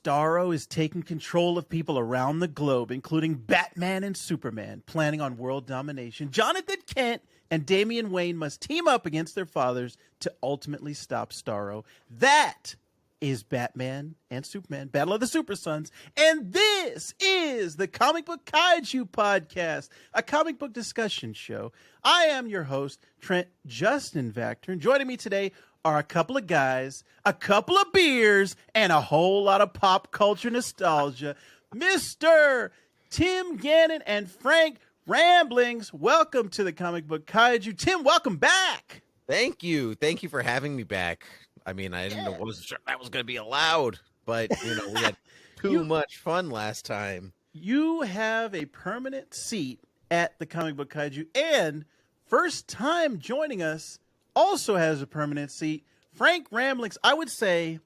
Starro is taking control of people around the globe, including Batman and Superman, planning on world domination. Jonathan Kent and Damian Wayne must team up against their fathers to ultimately stop Starro. That is Batman and Superman, Battle of the Super Sons. And this is the Comic Book Kaiju podcast, a comic book discussion show. I am your host, Trent Justin Vactor, and joining me today are a couple of guys, a couple of beers, and a whole lot of pop culture nostalgia. Mr. Tim Gannon and Frank Ramblings, welcome to the Comic Book Kaiju. Tim, welcome back. Thank you. Thank you for having me back. I mean, I didn't know, wasn't sure that was going to be allowed, but we had too much fun last time. You have a permanent seat at the Comic Book Kaiju, and first time joining us also has a permanent seat. Frank Ramblings, I would say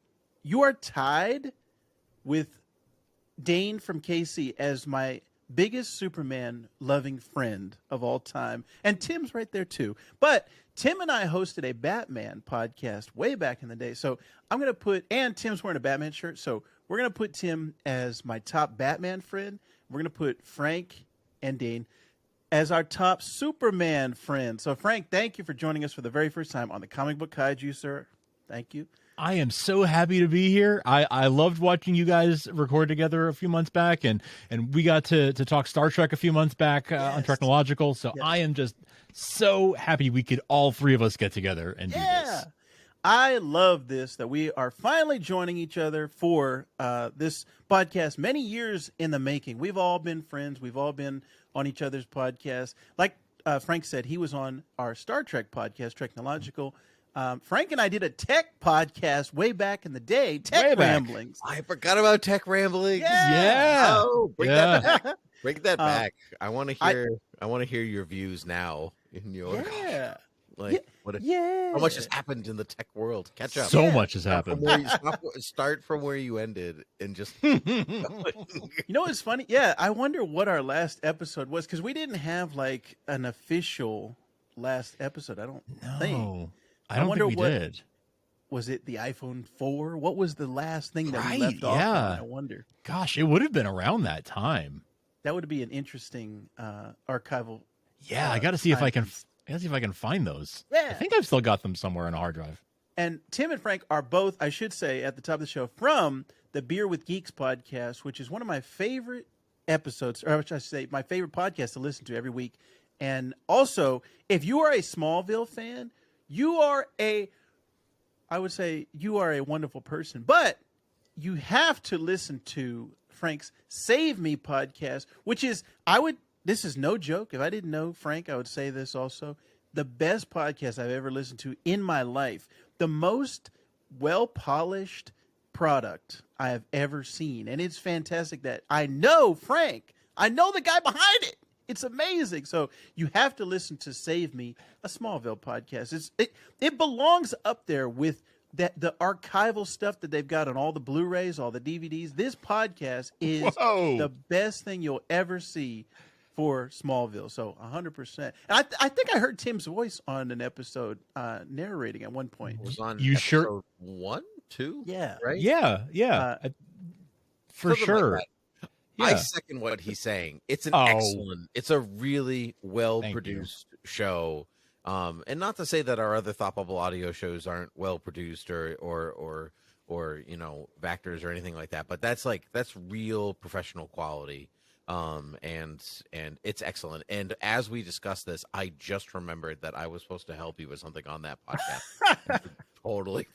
you are tied with Dane from KC as my biggest Superman loving friend of all time. And Tim's right there too. But Tim and I hosted a Batman podcast way back in the day. So I'm going to put, and Tim's wearing a Batman shirt. So we're going to put Tim as my top Batman friend. We're going to put Frank and Dane as our top Superman friend. So Frank, thank you for joining us for the very first time on the Comic Book Kaiju, sir. Thank you. I am so happy to be here. I loved watching you guys record together a few months back, and we got to talk Star Trek a few months back on Technological. So I am just so happy we could all three of us get together and do this. I love this, that we are finally joining each other for this podcast. Many years in the making. We've all been friends. We've all been on each other's podcasts. Like Frank said, he was on our Star Trek podcast, Technological. Frank and I did a tech podcast way back in the day, Tech Ramblings. I forgot about Tech Ramblings. Yeah. Oh, bring that back. Bring that back. I want to hear your views now in your how much has happened in the tech world. Catch up. So much has happened. Start from where you ended and just You know what's funny? Yeah, I wonder what our last episode was, because we didn't have like an official last episode. I don't think. I don't think we did. Was it the iPhone 4? What was the last thing that we left off on? I wonder. Gosh, it would have been around that time. That would be an interesting archival. Yeah, I got to see if I can. I got to see if I can find those. Yeah. I think I've still got them somewhere on a hard drive. And Tim and Frank are both, I should say, at the top of the show from the Beer With Geeks podcast, which is one of my favorite episodes, or I should say, my favorite podcast to listen to every week. And also, if you are a Smallville fan, I would say you are a wonderful person, but you have to listen to Frank's Save Me podcast, which is, this is no joke. If I didn't know Frank, I would say this also, the best podcast I've ever listened to in my life, the most well-polished product I have ever seen. And it's fantastic that I know Frank. I know the guy behind it. It's amazing. So you have to listen to Save Me, a Smallville podcast. It belongs up there with the archival stuff that they've got on all the Blu-rays, all the DVDs. This podcast is the best thing you'll ever see for Smallville. So 100%. And I think I heard Tim's voice on an episode narrating at one point. It was on episode 1, 2? Yeah. Right? Yeah. For sure. Like I second what he's saying. It's it's a really well-produced show. And not to say that our other Thought Bubble audio shows aren't well-produced or Vactors or anything like that, but that's real professional quality. And it's excellent. And as we discuss this, I just remembered that I was supposed to help you with something on that podcast. Totally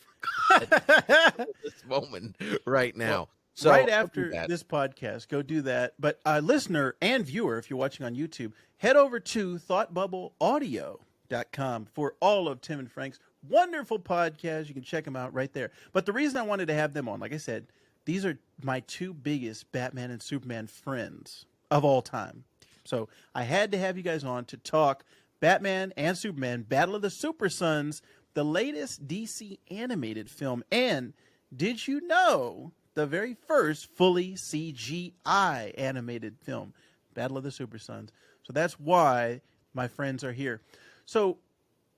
forgot this moment right now. Well, so right after this podcast, go do that. But listener and viewer, if you're watching on YouTube, head over to thoughtbubbleaudio.com for all of Tim and Frank's wonderful podcasts. You can check them out right there. But the reason I wanted to have them on, like I said, these are my two biggest Batman and Superman friends of all time. So I had to have you guys on to talk Batman and Superman, Battle of the Super Sons, the latest DC animated film. And did you know the very first fully CGI animated film, Battle of the Super Sons? So that's why my friends are here. So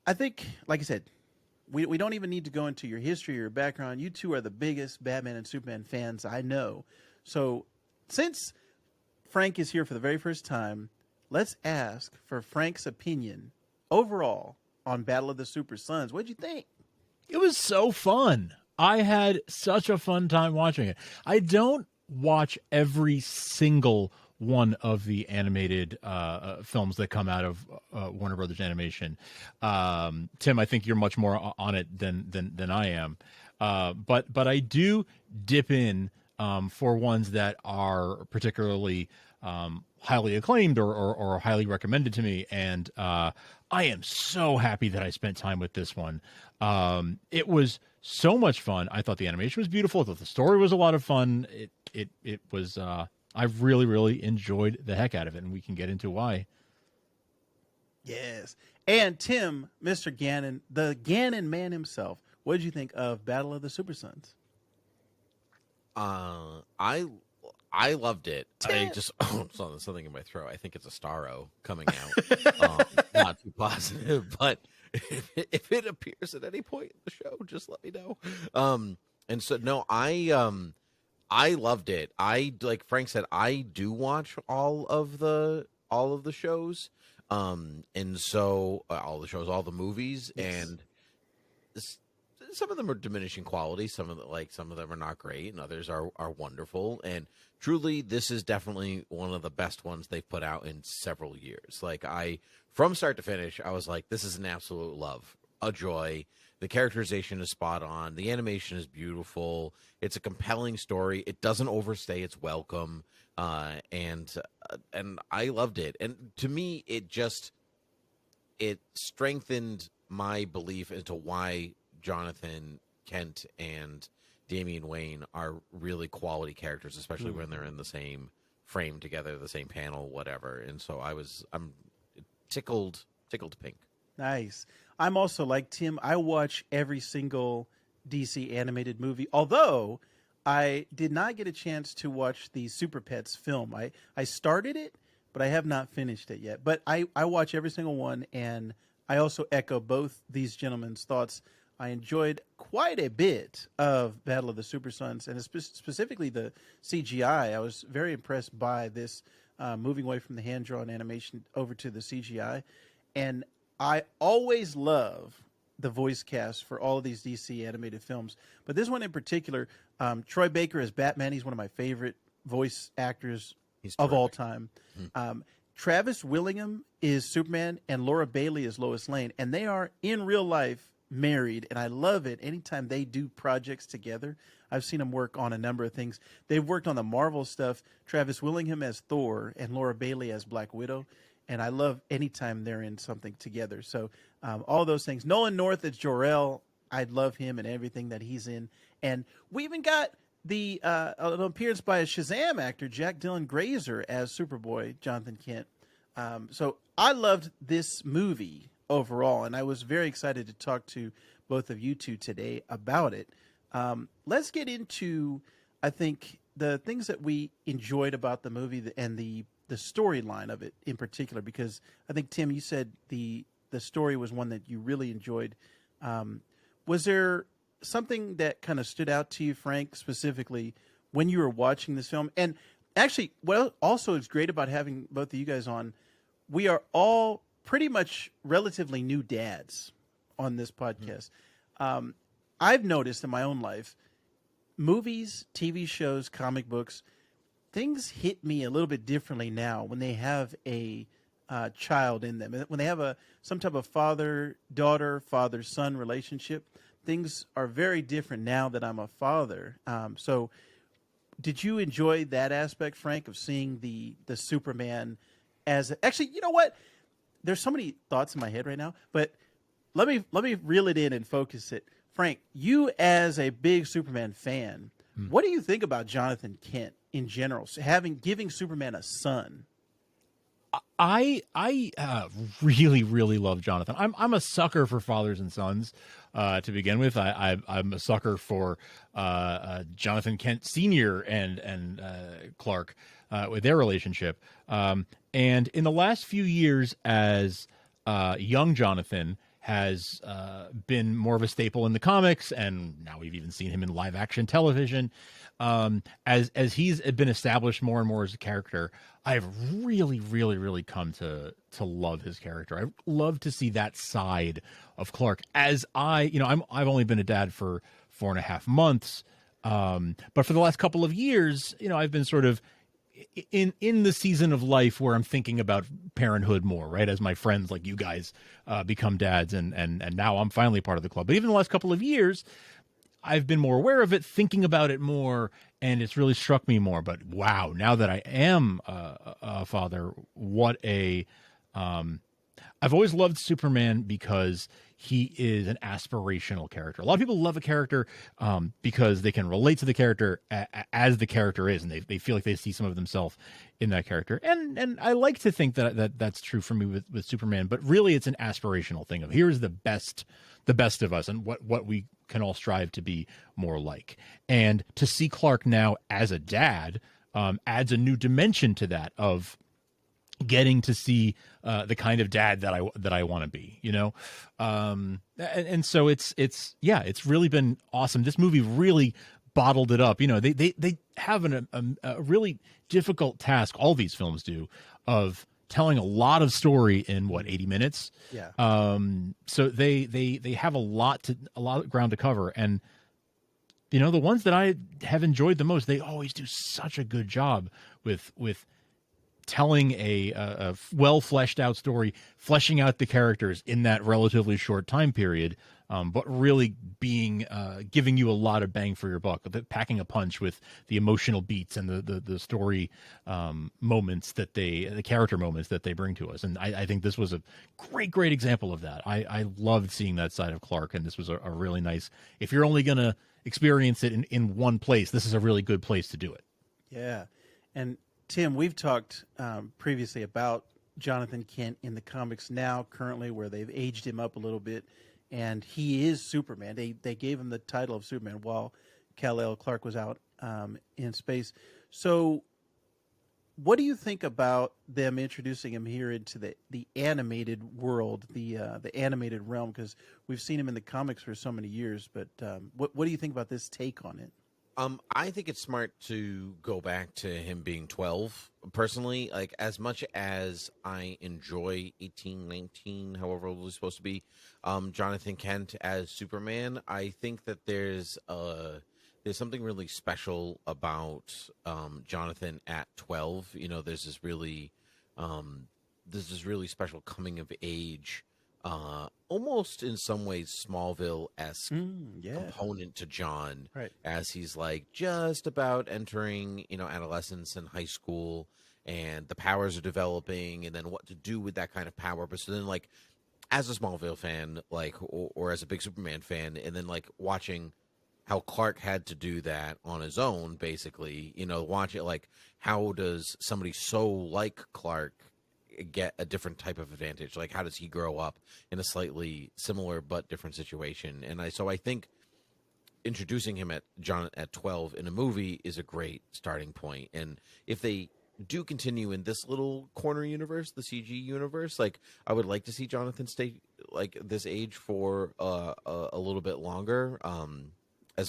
I think, like I said, we don't even need to go into your history or your background. You two are the biggest Batman and Superman fans I know. So since Frank is here for the very first time, let's ask for Frank's opinion overall on Battle of the Super Sons. What'd you think? It was so fun. I had such a fun time watching it. I don't watch every single one of the animated films that come out of Warner Brothers Animation. Tim, I think you're much more on it than I am. But I do dip in for ones that are particularly highly acclaimed or highly recommended to me. And I am so happy that I spent time with this one. It was so much fun. I thought the animation was beautiful. I thought the story was a lot of fun. It was, I really, really enjoyed the heck out of it, and we can get into why. Yes. And Tim, Mr. Gannon, the Gannon man himself, what did you think of Battle of the Super Sons? I loved it. I just saw something in my throat. I think it's a Starro coming out. Not too positive, but if it appears at any point in the show, just let me know. And so no, I loved it. Like Frank said, I do watch all of the shows. And so all the shows, all the movies, yes. And some of them are diminishing quality. Some of them are not great, and others are wonderful. And truly, this is definitely one of the best ones they've put out in several years. Like from start to finish, I was like, this is an absolute love, a joy. The characterization is spot on. The animation is beautiful. It's a compelling story. It doesn't overstay its welcome. And I loved it. And to me, it strengthened my belief into why Jonathan Kent and Damian Wayne are really quality characters, especially when they're in the same frame together, the same panel, whatever. And so I'm tickled pink. Nice. I'm also like Tim. I watch every single DC animated movie, although I did not get a chance to watch the Super Pets film. I started it, but I have not finished it yet. But I watch every single one, and I also echo both these gentlemen's thoughts. I enjoyed quite a bit of Battle of the Super Sons, and specifically the CGI. I was very impressed by this moving away from the hand-drawn animation over to the CGI. And I always love the voice cast for all of these DC animated films. But this one in particular, Troy Baker as Batman, he's one of my favorite voice actors of all time. Mm-hmm. Travis Willingham is Superman, and Laura Bailey is Lois Lane. And they are, in real life, married, and I love it anytime they do projects together. I've seen them work on a number of things. They've worked on the Marvel stuff, Travis Willingham as Thor and Laura Bailey as Black Widow, and I love anytime they're in something together. So all those things. Nolan North as Jor-El, I love him and everything that he's in. And we even got the an appearance by a Shazam actor, Jack Dylan Grazer, as Superboy, Jonathan Kent. So I loved this movie overall, and I was very excited to talk to both of you two today about it. Let's get into, I think, the things that we enjoyed about the movie and the storyline of it in particular, because I think, Tim, you said the story was one that you really enjoyed. Was there something that kind of stood out to you, Frank, specifically when you were watching this film? And actually, what also is great about having both of you guys on, we are all pretty much relatively new dads on this podcast. I've noticed in my own life, movies, TV shows, comic books, things hit me a little bit differently now when they have a child in them. When they have some type of father-daughter, father-son relationship, things are very different now that I'm a father. So did you enjoy that aspect, Frank, of seeing the Superman as actually, you know what? There's so many thoughts in my head right now, but let me reel it in and focus it. Frank, you as a big Superman fan, what do you think about Jonathan Kent in general, giving Superman a son? I really, really love Jonathan. I'm a sucker for fathers and sons. To begin with, I'm a sucker for Jonathan Kent Sr. and Clark with their relationship. And in the last few years, as young Jonathan has been more of a staple in the comics, and now we've even seen him in live action television. As he's been established more and more as a character, I've really, really, really come to love his character. I love to see that side of Clark. As I've only been a dad for 4.5 months, but for the last couple of years, I've been sort of in the season of life where I'm thinking about parenthood more, right? As my friends like you guys become dads, and now I'm finally part of the club. But even the last couple of years, I've been more aware of it, thinking about it more, and it's really struck me more. But wow, now that I am a father, what a I've always loved Superman because he is an aspirational character. A lot of people love a character because they can relate to the character as the character is, and they feel like they see some of themselves in that character. And I like to think that's true for me with Superman, but really it's an aspirational thing of here's the best of us and what we can all strive to be more like. And to see Clark now as a dad adds a new dimension to that of getting to see the kind of dad that I want to be, and so it's really been awesome. This movie really bottled it up. They have a really difficult task. All these films do of telling a lot of story in 80 minutes. Yeah. So they have a lot of ground to cover, and the ones that I have enjoyed the most, they always do such a good job with telling a well fleshed out story, fleshing out the characters in that relatively short time period, but really being giving you a lot of bang for your buck, packing a punch with the emotional beats and the story moments the character moments that they bring to us. And I think this was a great example of that. I loved seeing that side of Clark, and this was a really nice, if you're only going to experience it in one place, this is a really good place to do it. Yeah. And Tim, we've talked previously about Jonathan Kent in the comics now, currently, where they've aged him up a little bit, and he is Superman. They gave him the title of Superman while Kal-El Clark was out in space. So what do you think about them introducing him here into the animated world, the animated realm? Because we've seen him in the comics for so many years, but what do you think about this take on it? I think it's smart to go back to him being 12. Personally, like, as much as I enjoy 18, 19, however old he's supposed to be, Jonathan Kent as Superman, I think that there's something really special about Jonathan at 12. There's this really special coming of age, almost in some ways Smallville-esque component to John, right, as he's like just about entering adolescence and high school, and the powers are developing, and then what to do with that kind of power. But so then, like, as a Smallville fan, like, or as a big Superman fan, and then like watching how Clark had to do that on his own, basically, watch it, like, how does somebody so like Clark get a different type of advantage? Like, how does he grow up in a slightly similar but different situation? And I think introducing him at 12 in a movie is a great starting point. And if they do continue in this little corner universe, the CG universe, like, I would like to see Jonathan stay like this age for a little bit longer.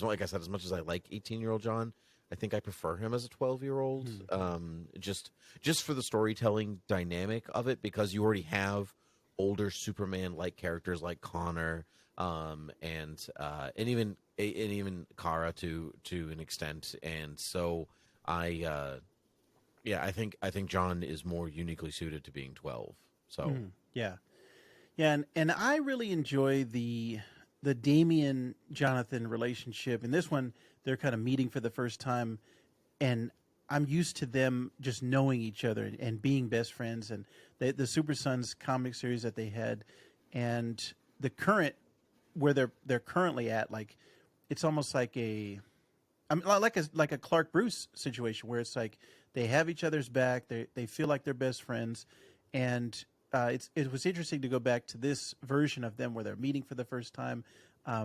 Like I said, as much as I like 18-year-old John, I think I prefer him as a 12-year-old, just for the storytelling dynamic of it, because you already have older Superman-like characters like Connor, and even Kara to an extent, and so I think John is more uniquely suited to being 12. So yeah, and I really enjoy the Damian Jonathan relationship. In this one, they're kind of meeting for the first time, and I'm used to them just knowing each other and being best friends. And the Super Sons comic series that they had, and the current where they're currently at, like, it's almost like a Clark Bruce situation where it's like they have each other's back, they feel like they're best friends, and it was interesting to go back to this version of them where they're meeting for the first time,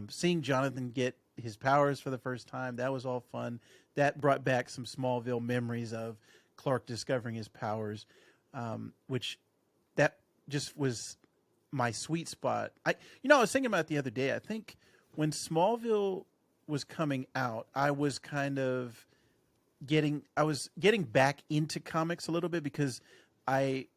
seeing Jonathan get his powers for the first time. That was all fun. That brought back some Smallville memories of Clark discovering his powers, which that just was my sweet spot. I was thinking about it the other day. I think when Smallville was coming out, I was getting back into comics a little bit because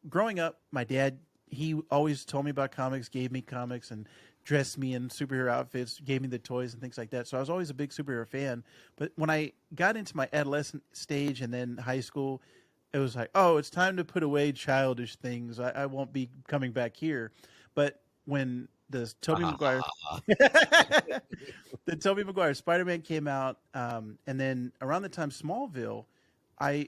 growing up, my dad, he always told me about comics, gave me comics, and dressed me in superhero outfits, gave me the toys and things like that. So I was always a big superhero fan. But when I got into my adolescent stage and then high school, it was like, oh, it's time to put away childish things. I won't be coming back here. But when the Tobey Maguire, the Tobey Maguire Spider-Man came out, and then around the time Smallville, I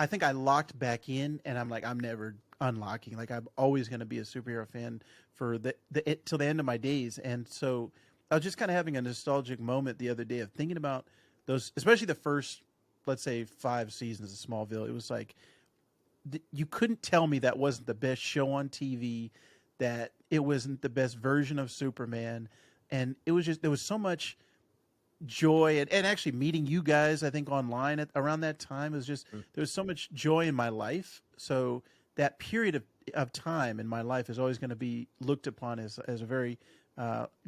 think I locked back in, and I'm like, I'm never unlocking. Like, I'm always going to be a superhero fan for till the end of my days. And so I was just kind of having a nostalgic moment the other day of thinking about those, especially the first, let's say, 5 seasons of Smallville. It was like, you couldn't tell me that wasn't the best show on TV, that it wasn't the best version of Superman. And it was just, there was so much joy, and actually meeting you guys, I think online around that time, was just, there was so much joy in my life. So that period of time in my life is always going to be looked upon as a very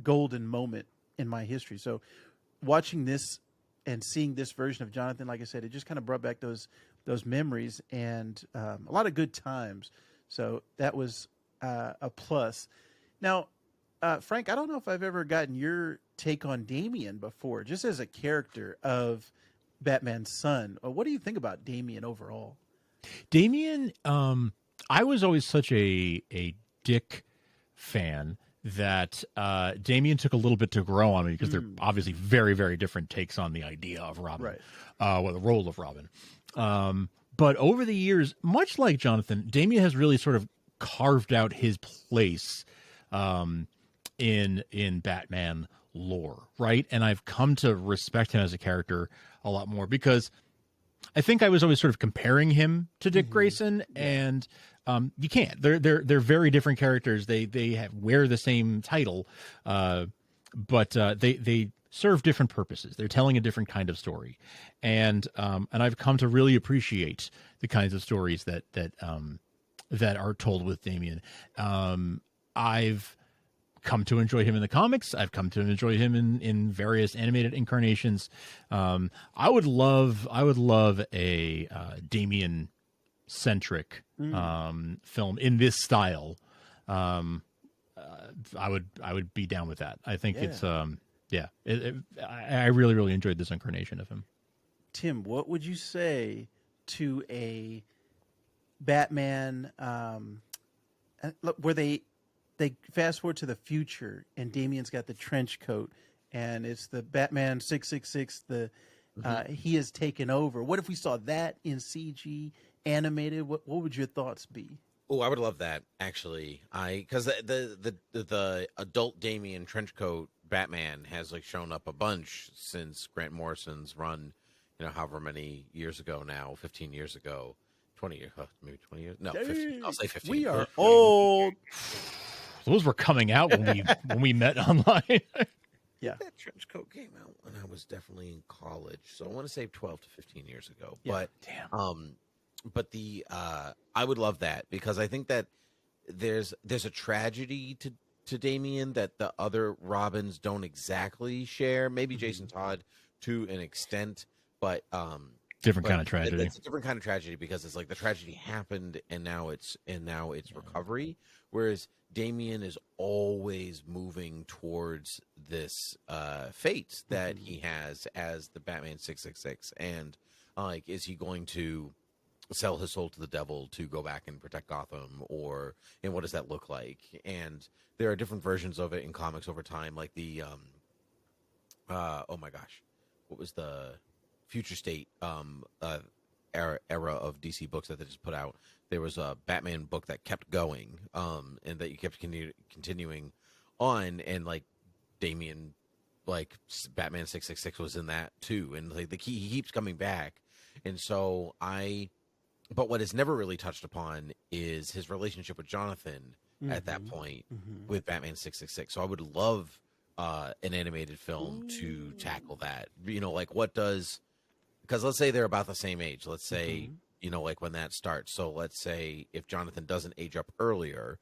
golden moment in my history. So watching this and seeing this version of Jonathan, like I said, it just kind of brought back those memories and a lot of good times. So that was a plus. Now, Frank, I don't know if I've ever gotten your take on Damian before, just as a character of Batman's son. What do you think about Damian overall? Damian, I was always such a Dick fan that Damian took a little bit to grow on me because they're obviously very, very different takes on the idea of Robin, right? The role of Robin. But over the years, much like Jonathan, Damian has really sort of carved out his place in Batman lore, right? And I've come to respect him as a character a lot more because I think I was always sort of comparing him to Dick Grayson, and you can't. They're very different characters. They wear the same title, but they serve different purposes. They're telling a different kind of story, and I've come to really appreciate the kinds of stories that are told with Damian. I've come to enjoy him in the comics. I've come to enjoy him in various animated incarnations. I would love a Damian centric film in this style. I would be down with that. I think it's I really, really enjoyed this incarnation of him. Tim, what would you say to a Batman where they fast forward to the future and Damian's got the trench coat and it's the Batman 666, he has taken over. What if we saw that in CG animated? What would your thoughts be? Oh, I would love that, actually. Because the adult Damian trench coat Batman has like shown up a bunch since Grant Morrison's run, however many years ago now, 15 years ago, 20 years, maybe 20 years. No, 15. I'll say 15. We are old. Those were coming out when we met online. Yeah, that trench coat came out when I was definitely in college, so I want to say 12 to 15 years ago. Yeah. But damn. But I would love that because I think that there's a tragedy to Damian that the other Robins don't exactly share. Maybe Jason Todd to an extent, but different kind of tragedy. It's a different kind of tragedy because it's like the tragedy happened and now it's recovery. Whereas Damian is always moving towards this fate that he has as the Batman 666, and is he going to sell his soul to the devil to go back and protect Gotham, and what does that look like? And there are different versions of it in comics over time, like the oh my gosh, what was the Future State era of DC books that they just put out? There was a Batman book that kept going, and that you kept continuing on, and like Damian, like Batman 666 was in that too, and like he keeps coming back, and so but what is never really touched upon is his relationship with Jonathan at that point with Batman 666. So I would love an animated film to tackle that. Like what does, because let's say they're about the same age. Let's say, like when that starts. So let's say if Jonathan doesn't age up earlier,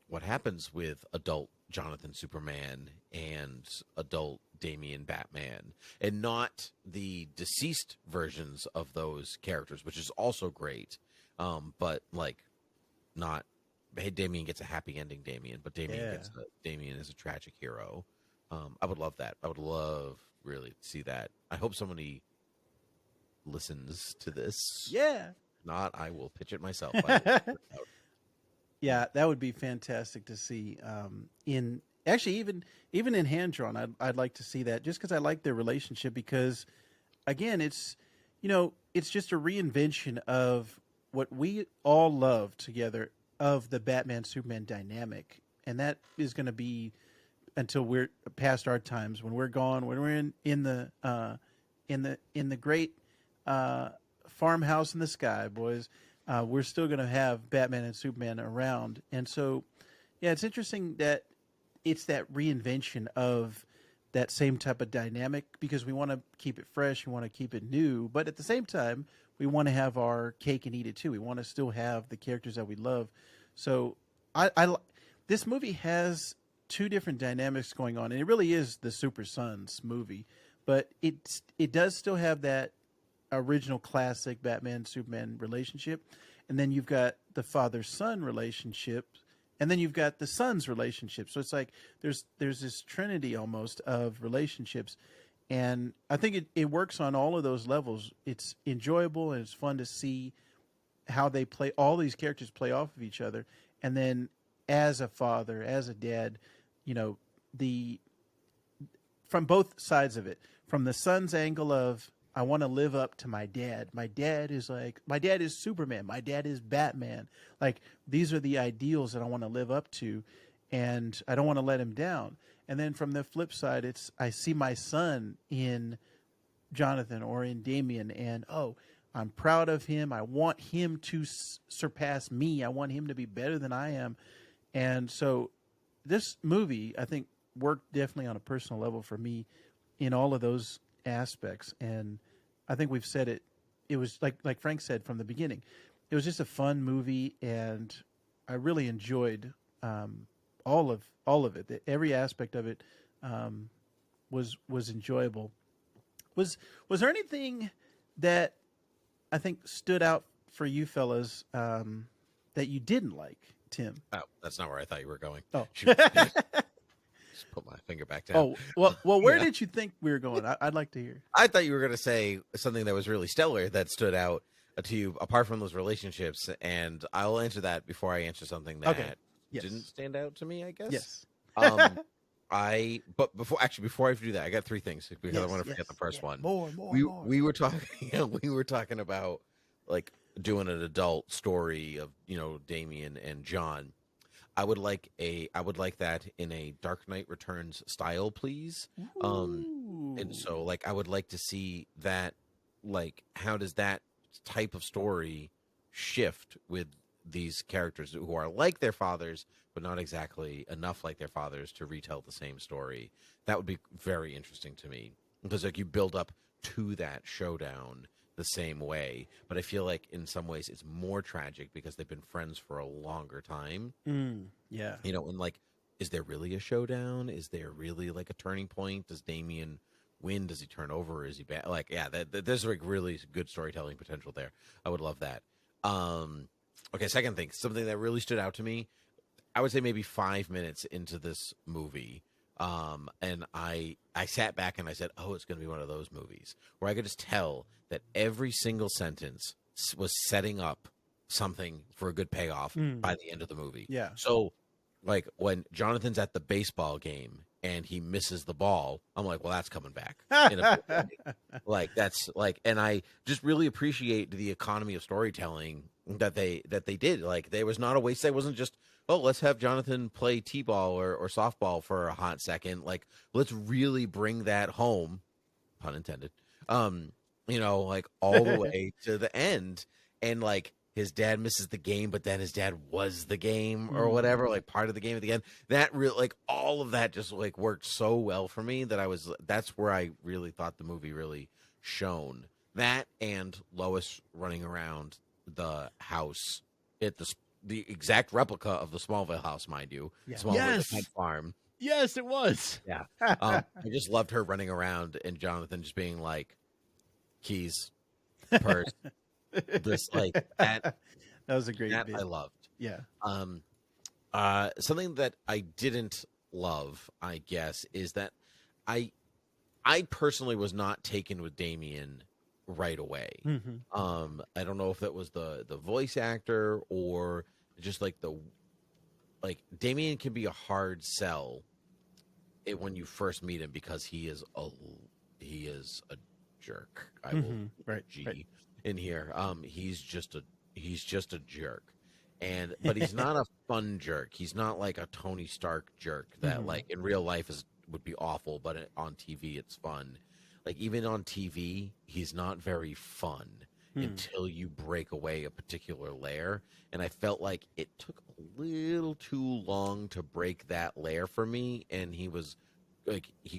what happens with adult Jonathan Superman and adult Damian Batman, and not the deceased versions of those characters, which is also great. But like, not, hey, Damian gets a happy ending, but Damian is a tragic hero. I would love that. I would love really to see that. I hope somebody listens to this. Yeah. If not, I will pitch it myself. Yeah, that would be fantastic to see. In actually, even in hand drawn, I'd like to see that, just because I like their relationship. Because again, it's just a reinvention of what we all love together of the Batman Superman dynamic, and that is going to be until we're past our times, when we're gone, when we're in the great farmhouse in the sky, boys. We're still going to have Batman and Superman around. And so, yeah, it's interesting that it's that reinvention of that same type of dynamic, because we want to keep it fresh, we want to keep it new, but at the same time, we want to have our cake and eat it too. We want to still have the characters that we love. So this movie has two different dynamics going on, and it really is the Super Sons movie, but it does still have that original classic Batman Superman relationship, and then you've got the father-son relationship, and then you've got the son's relationship. So it's like there's this trinity almost of relationships, and I think it works on all of those levels. It's enjoyable and it's fun to see how they play, all these characters play off of each other, and then as a father, as a dad, from both sides of it, from the son's angle of, I want to live up to my dad. My dad is Superman. My dad is Batman. Like, these are the ideals that I want to live up to, and I don't want to let him down. And then from the flip side, I see my son in Jonathan or in Damian, and I'm proud of him. I want him to surpass me. I want him to be better than I am. And so this movie, I think, worked definitely on a personal level for me in all of those aspects. And I think we've said it. It was like Frank said from the beginning, it was just a fun movie, and I really enjoyed all of it. Every aspect of it was enjoyable. Was there anything that I think stood out for you fellas that you didn't like, Tim? Oh, that's not where I thought you were going. Oh. Just put my finger back down. Oh, well, where did you think we were going? I'd like to hear. I thought you were going to say something that was really stellar that stood out to you, apart from those relationships, and I'll answer that before I answer something that didn't stand out to me, I guess. Yes. But before I do that, I got three things, because I want to forget the first one. More. We were talking about like doing an adult story of Damian and John. I would like that in a Dark Knight Returns style, please. And so like I would like to see that, like, how does that type of story shift with these characters who are like their fathers, but not exactly enough like their fathers to retell the same story. That would be very interesting to me, because like you build up to that showdown the same way, but I feel like in some ways it's more tragic because they've been friends for a longer time. Yeah. And like, is there really a showdown? Is there really like a turning point? Does Damian win? Does he turn over? Is he bad? Like, yeah, there's like really good storytelling potential there. I would love that. Okay, second thing, something that really stood out to me, I would say maybe 5 minutes into this movie, and I sat back and I said, oh, it's going to be one of those movies where I could just tell that every single sentence was setting up something for a good payoff by the end of the movie. Yeah. So, like, when Jonathan's at the baseball game and he misses the ball, I'm like, well, that's coming back. Like, that's like, and I just really appreciate the economy of storytelling that they did. Like, there was not a waste. It wasn't just, oh, let's have Jonathan play t-ball or softball for a hot second. Like, let's really bring that home, pun intended, like all the way to the end. And like, his dad misses the game, but then his dad was the game or whatever, like part of the game at the end. That really, like, all of that just like worked so well for me that that's where I really thought the movie really shone. That and Lois running around the house at the the exact replica of the Smallville house, mind you. Yeah. Smallville, the pet farm. Yes, it was. Yeah. I just loved her running around and Jonathan just being like, keys, purse, this like that. That was a great That bit. I loved. Yeah. Something that I didn't love, I guess, is that I personally was not taken with Damien right away. Mm-hmm. I don't know if that was the voice actor or just like Damien can be a hard sell when you first meet him because he is a jerk. I will Right. in here. He's just a jerk. But he's not a fun jerk. He's not like a Tony Stark jerk that like in real life would be awful, but on TV it's fun. Like even on TV, he's not very fun until you break away a particular layer. And I felt like it took a little too long to break that layer for me. And he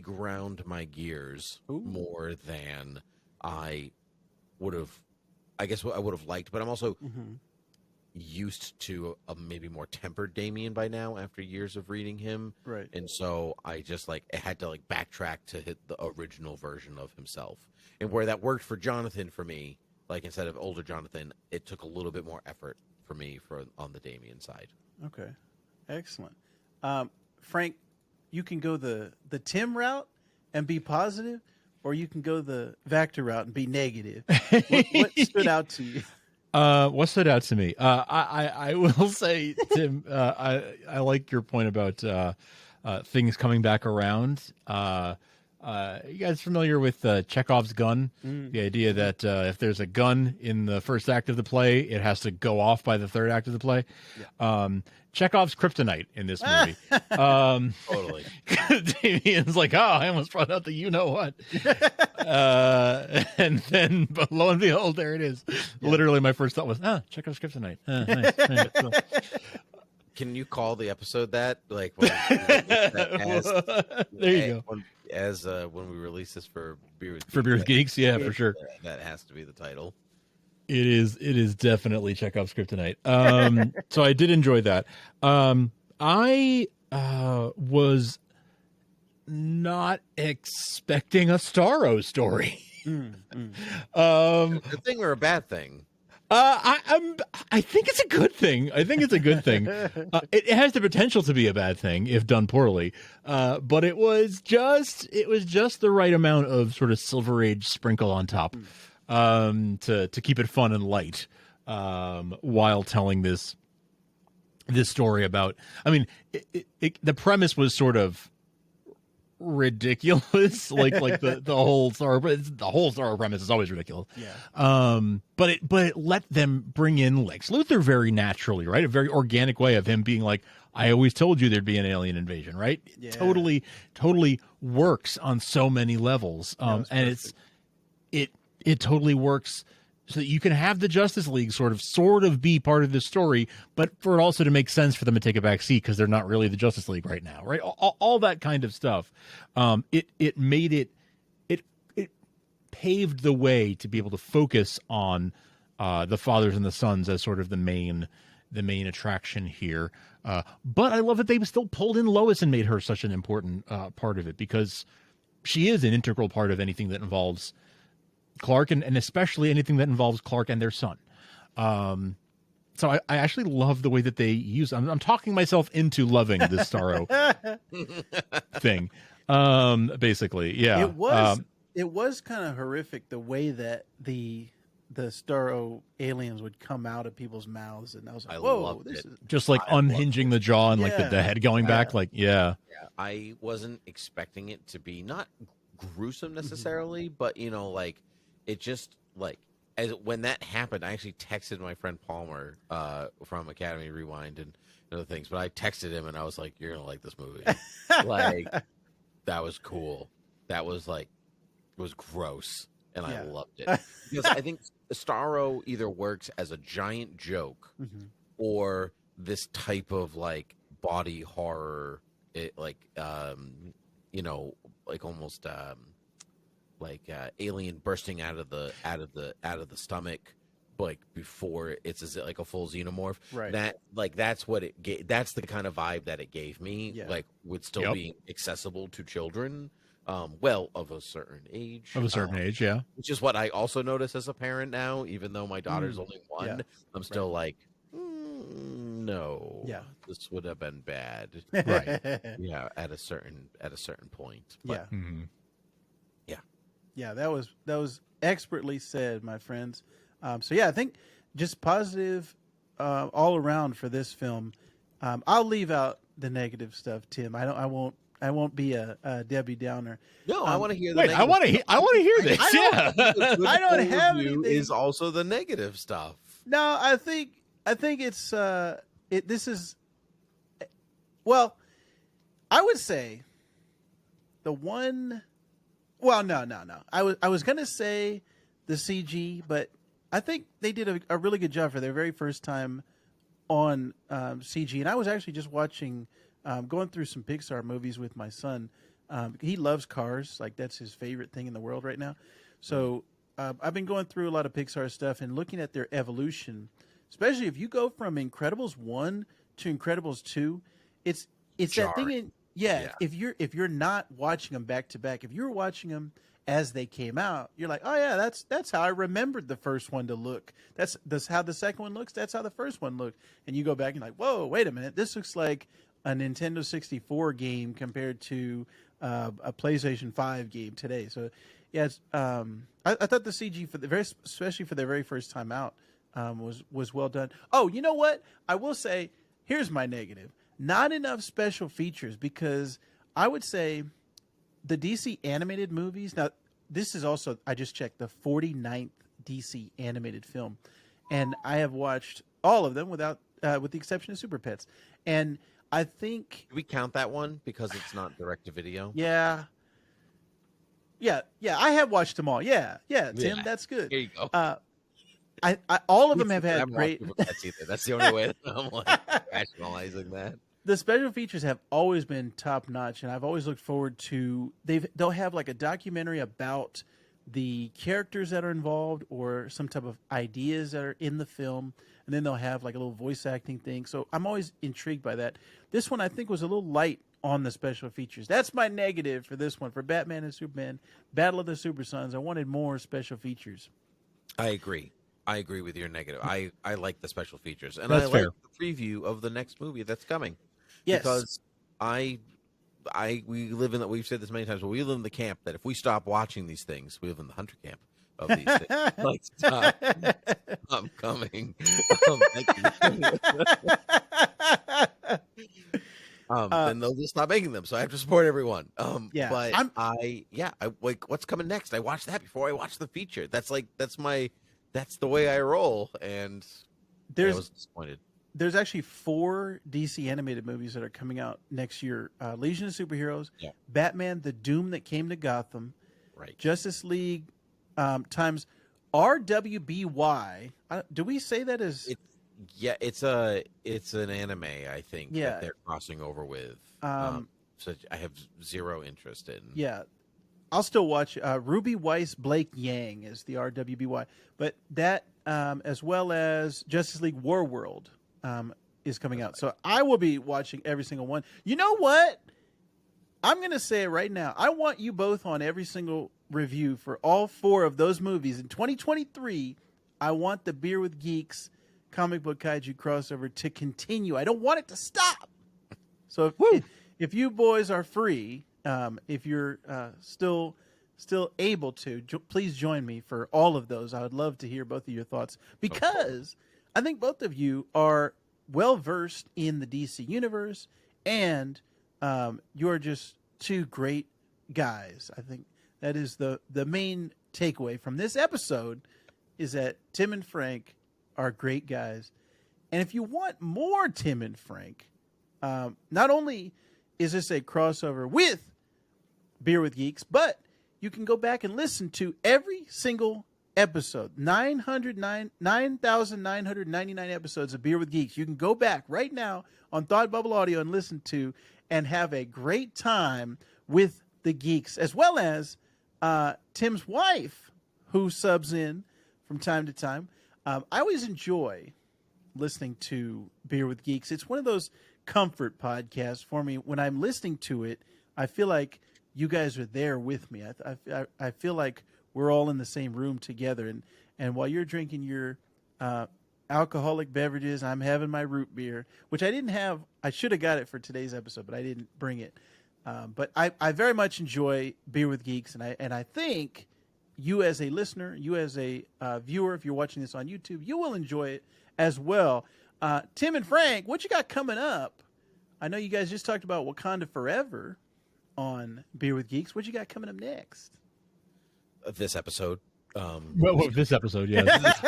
ground my gears more than I would have, I guess what I would have liked. But I'm also used to a maybe more tempered Damien by now after years of reading him. Right. And so I just had to backtrack to hit the original version of himself. And where that worked for Jonathan for me, like instead of older Jonathan, it took a little bit more effort for me on the Damien side. Okay. Excellent. Frank, you can go the Tim route and be positive, or you can go the Vactor route and be negative. What stood out to you? What stood out to me? I will say, Tim, I like your point about things coming back around. You guys familiar with Chekhov's gun? The idea that if there's a gun in the first act of the play, it has to go off by the third act of the play. Yeah. Chekhov's kryptonite in this movie. Totally. Damien's like, I almost brought out the you-know-what. And then, but lo and behold, there it is. Yeah. Literally, my first thought was, Chekhov's kryptonite. Nice. So, can you call the episode that? Like, there you go. When we release this for Beer With Geeks. For Beer With Geeks, yeah, for sure. That has to be the title. It is definitely Chekhov's kryptonite. So I did enjoy that. I was not expecting a Starro story. A good thing or a bad thing? I think it's a good thing. It has the potential to be a bad thing if done poorly. But it was just the right amount of sort of Silver Age sprinkle on top, to keep it fun and light, while telling this story about. I mean, the premise was sort of ridiculous, like the whole Starro premise is always ridiculous. Yeah. But it let them bring in Lex Luthor very naturally, right? A very organic way of him being like, I always told you there'd be an alien invasion, right? Yeah. Totally works on so many levels. And it totally works so that you can have the Justice League sort of be part of this story, but for it also to make sense for them to take a back seat because they're not really the Justice League right now, right? All that kind of stuff. It made it paved the way to be able to focus on the fathers and the sons as sort of the main attraction here. But I love that they still pulled in Lois and made her such an important part of it, because she is an integral part of anything that involves Clark, and especially anything that involves Clark and their son. So I actually love the way that they use. I'm talking myself into loving this Starro thing. Basically, yeah. It was kind of horrific the way that the Starro aliens would come out of people's mouths, and I was like, "Whoa, this is just like unhinging the jaw and like the head going back." Like, yeah. I wasn't expecting it to be not gruesome necessarily, but it just when that happened, I actually texted my friend Palmer from Academy Rewind and other things. But I texted him and I was like, "You're gonna like this movie." That was cool. That was it was gross, and I loved it because I think Starro either works as a giant joke or this type of body horror, almost. Alien bursting out of the stomach, like before it's like a full xenomorph. Right. That's what it gave. That's the kind of vibe that it gave me. Yeah. Like would still be accessible to children. Of a certain age. Of a certain age, yeah. Which is what I also notice as a parent now. Even though my daughter's only 1, Yeah. I'm still like, no. Yeah. This would have been bad. Right. Yeah, at a certain point. But, Yeah. Mm-hmm. Yeah, that was expertly said, my friends. So yeah, I think just positive all around for this film. I'll leave out the negative stuff, Tim. I won't be a Debbie Downer. No, I want to hear the Wait, negative I want to hear this. I don't have anything. Is also the negative stuff. No, I think it's this is, well, I would say the one. Well, no. I was gonna say the CG, but I think they did a really good job for their very first time on CG. And I was actually just watching, going through some Pixar movies with my son. He loves cars, like that's his favorite thing in the world right now. So I've been going through a lot of Pixar stuff and looking at their evolution, especially if you go from Incredibles 1 to Incredibles 2. It's that thing. If you're not watching them back to back, if you're watching them as they came out, you're like, oh yeah, that's how I remembered the first one to look. That's how the second one looks. That's how the first one looked. And you go back and like, whoa, wait a minute, this looks like a Nintendo 64 game compared to a PlayStation 5 game today. So yeah, it's, I thought the CG especially for their very first time out, was well done. Oh, you know what? I will say, here's my negative. Not enough special features, because I would say the DC animated movies. Now, this is also, I just checked, the 49th DC animated film, and I have watched all of them with the exception of Super Pets. And I think, do we count that one because it's not direct to video? Yeah, I have watched them all. Yeah, Tim, that's good. There you go. I all of them have had great. That's the only way that I'm like rationalizing that. The special features have always been top notch, and I've always looked forward to. They'll have like a documentary about the characters that are involved or some type of ideas that are in the film, and then they'll have like a little voice acting thing. So I'm always intrigued by that. This one I think was a little light on the special features. That's my negative for this one, for Batman and Superman, Battle of the Super Sons. I wanted more special features. I agree with your negative. I like the special features, and That's I like fair. the preview of the next movie that's coming. Yes, Because we live in that. We've said this many times, but we live in the camp that if we stop watching these things, we live in the hunter camp of these things. Like, stop. I'm coming. Thank you. Then they'll just stop making them. So I have to support everyone. But I like what's coming next. I watch that before I watch the feature. That's the way I roll. And I was disappointed. There's actually 4 DC animated movies that are coming out next year. Legion of Superheroes, Batman, The Doom That Came to Gotham, right? Justice League times RWBY. Do we say that as? It's an anime, I think, that they're crossing over with. So I have zero interest in. Yeah, I'll still watch. Ruby Weiss Blake Yang is the RWBY, but that as well as Justice League War World is coming out. So I will be watching every single one. You know what? I'm going to say it right now. I want you both on every single review for all 4 of those movies. In 2023, I want the Beer with Geeks Comic Book Kaiju crossover to continue. I don't want it to stop. So if you boys are free, if you're still able to, please join me for all of those. I would love to hear both of your thoughts, because I think both of you are well versed in the DC universe, and you're just 2 great guys. I think that is the main takeaway from this episode, is that Tim and Frank are great guys. And if you want more Tim and Frank, not only is this a crossover with Beer with Geeks, but you can go back and listen to every single episode, 9,999 episodes of Beer with Geeks. You can go back right now on Thought Bubble Audio and listen to and have a great time with the geeks, as well as Tim's wife, who subs in from time to time. I always enjoy listening to Beer with Geeks. It's one of those comfort podcasts for me. When I'm listening to it, I feel like you guys are there with me. I feel like we're all in the same room together. And while you're drinking your alcoholic beverages, I'm having my root beer, which I didn't have. I should have got it for today's episode, but I didn't bring it. But I very much enjoy Beer with Geeks, and I think you as a listener, you as a viewer, if you're watching this on YouTube, you will enjoy it as well. Tim and Frank, what you got coming up? I know you guys just talked about Wakanda Forever on Beer with Geeks. What you got coming up next? This episode. This episode, yes.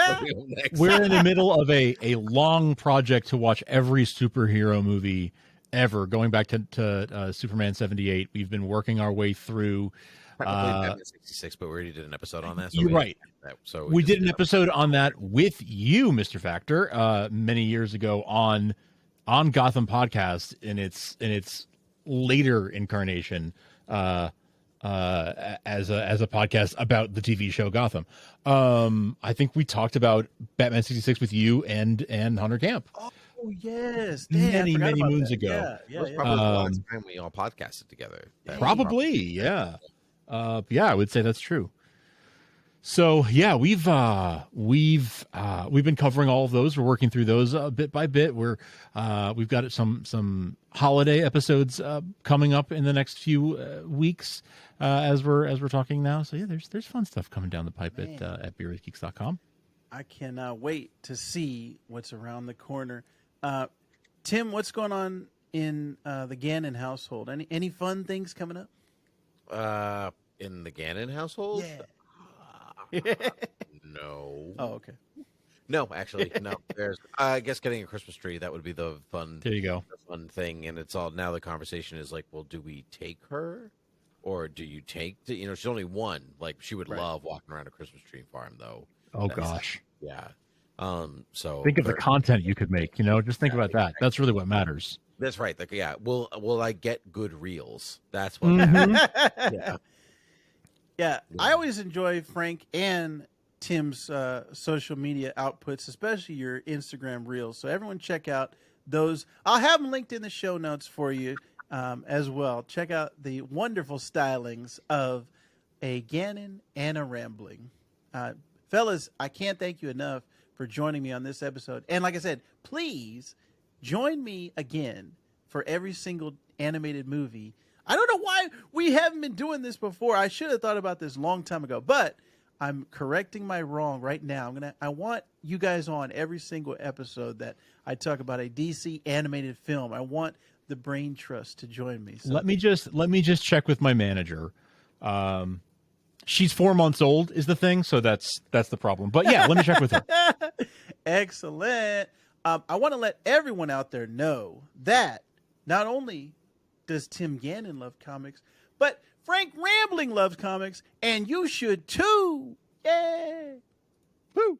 We're in the middle of a long project to watch every superhero movie ever, going back to Superman 78. We've been working our way through Batman 66, but we already did an episode on that. So you're right. So we did an episode on that with you, Mr. Vactor, many years ago on Gotham Podcast in its later incarnation as a podcast about the TV show Gotham. I think we talked about Batman 66 with you and Hunter Camp. Oh yes, damn, many moons ago. Yeah. Probably the last time we all podcasted together. Probably, yeah. Yeah, I would say that's true. So yeah, we've been covering all of those. We're working through those bit by bit. We've got some holiday episodes coming up in the next few weeks as we're talking now. So yeah, there's fun stuff coming down the pipe at beerwithgeeks.com. I cannot wait to see what's around the corner. Tim, what's going on in the Gannon household? Any fun things coming up? In the Gannon household? Yeah. No. Oh, okay. No, actually, no. There's, I guess, getting a Christmas tree. That would be the fun. There you go. The fun thing, and it's all now. The conversation is like, well, do we take her, or do you take? She's only one. Like, she would love walking around a Christmas tree farm, though. Oh gosh. Yeah. So think of the content you could make. Just think about that. That's really what matters. That's right. Like, yeah. Will I get good reels? That's what. Mm-hmm. Yeah. I always enjoy Frank and Tim's social media outputs, especially your Instagram reels. So everyone check out those. I'll have them linked in the show notes for you as well. Check out the wonderful stylings of a Gannon and a Rambling. Fellas, I can't thank you enough for joining me on this episode. And like I said, please join me again for every single animated movie. I don't know why we haven't been doing this before. I should have thought about this a long time ago, but I'm correcting my wrong right now. I want you guys on every single episode that I talk about a DC animated film. I want the Brain Trust to join me. So. Let me just check with my manager. She's 4 months old is the thing, so that's the problem. But yeah, let me check with her. Excellent. I want to let everyone out there know that not only does Tim Gannon love comics, but Frank Rambling loves comics, and you should too. Yay! Woo!